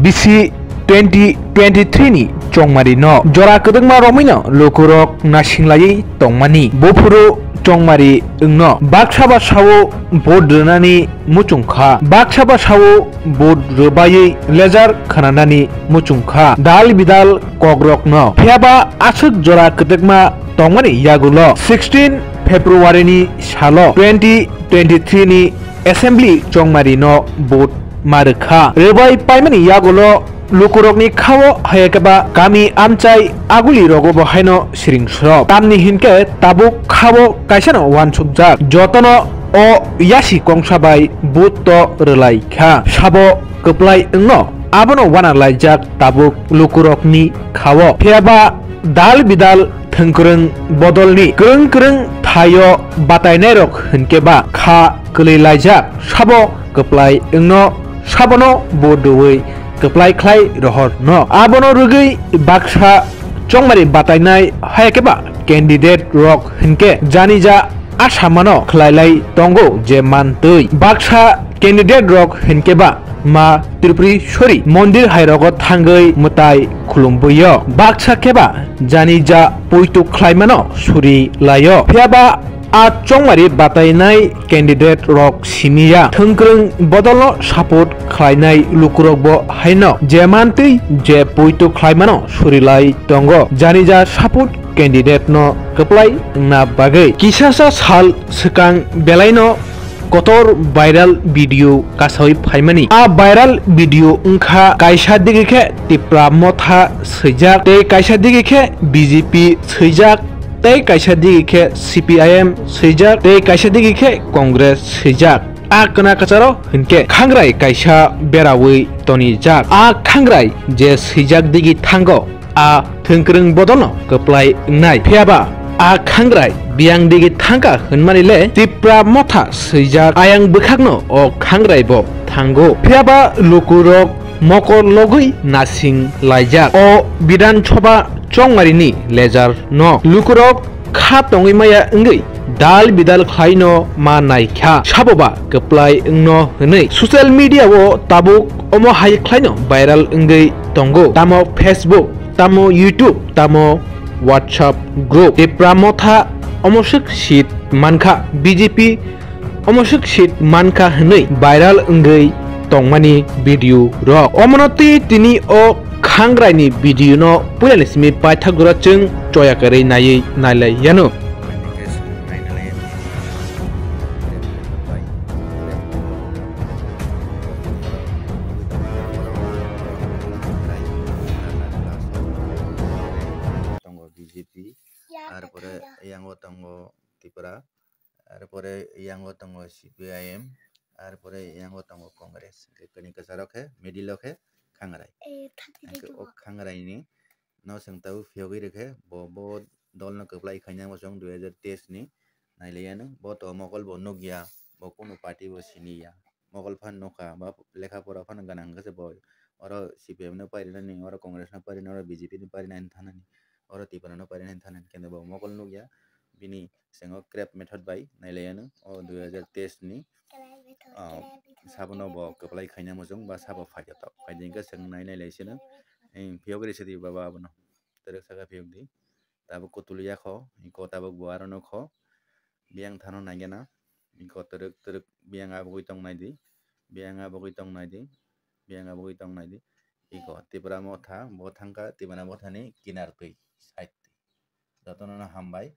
BC 2023 ni chongmari no jora kedengma romino lokurok nasinglai tongmani bofuro chongmari no baksaba sawo bod rnani muchungkha baksaba sawo bod robayi lejar khananani muchungkha dal bidal kogrok no phiaba asuk jora kedengma tongmani yagulo 16 February ni salo 2023 ni assembly chongmari no bod markha rebai paimani yagulo lukurokni khawo hayakaba kami amchai aguli rogo bohaino siringsro tamni hinke tabuk khawo kaisano wansukjak jotono o yasi kongsabai butto relai kha sabo keplai engno abono wana laijak tabuk lukurokni khawo phiaba dal bidal thengkreng bodolni kreng thayo batainai rok hinkeba kha kleilaijak sabo keplai engno sabono bodoi keplai khlai rohor no abono rugui baksa chongmari batainai hayakeba candidate rok hinke janija asamano khlailai tongo je mantui baksa candidate rok hinkeba ma Tripri sori mondir hairogot thangai mutai khulumbuyo baksa keba janija poitu khlaimano suri layo phiaba a chongmari batainai candidate rok simiya thengkreng bodolo support khlainai lukurokbo haino jemantui je poitu khlaimano surilai tongo janija support candidate no keplai na bagai kisasa sal sekang belaino kotor viral video Kasai Phaimani a viral video ungkha kaisa digikhe Tipra Motha sejak te kaisa digikhe BJP sejak tei kaisa digikhe CPIM sejak tei kaisa digikhe Congress sejak a kana kacharo hinke Khangrai kaisa berawi toni jak a Khangrai je sejak digi thango a thengkreng bodolno keplai ngnai phiaba a Khangrai biang digi thangka hunmanile Tipra Motha sejak ayang bekhakno o Khangrai bo thango phiaba lukurok mokor logui nasing laijak o bidan choba chongmarini lejar no lukurok kha tongui maya ngei dal bidal khlaino ma naikha saboba keplai ngno hnei social media o tabuk omo hai khlaino viral ngei tongo tamo Facebook tamo YouTube tamo WhatsApp group Tipra Motha omosuk sit mankha BJP omosuk sit mankha hnei viral ngei tongmani video rok omonoti tini o Khangrai ni video no pulani simi paithagura chung choya kare nai nailai yano tongo BJP arpore yango tongo Tipra arpore yango tongo CPIM arpore yango tongo Congress kani kasarokhe midilokhe Khangrai o Khangrai ni no sengtau phiogi rekhe bo dolno keplai khaina mo jong 2023 ni naileyano bo to mokol bo nugya bo kono party bo siniya mokol phan noka ba lekha pora phan ganang gase bo oro CPM no parina ni oro Congress no parina oro BJP ni parina thanani oro Tipra no parina thanani kende bo mokol nugya bini sengo crap method bai naileyano o 2023 ni sabono bo keplai khaina mo jong ba sabo phajato phaidingka seng nailai laisena phiyogri sedi baba abono terek saka phiyogdi tabo kotuliya kho ko tabo buaro no kho biang thano nagena ko terek biang abugui tong naidi biang abugui tong naidi iko Tipra Motha bo thangka Tipra Motha ni kinar tui side jotono hambai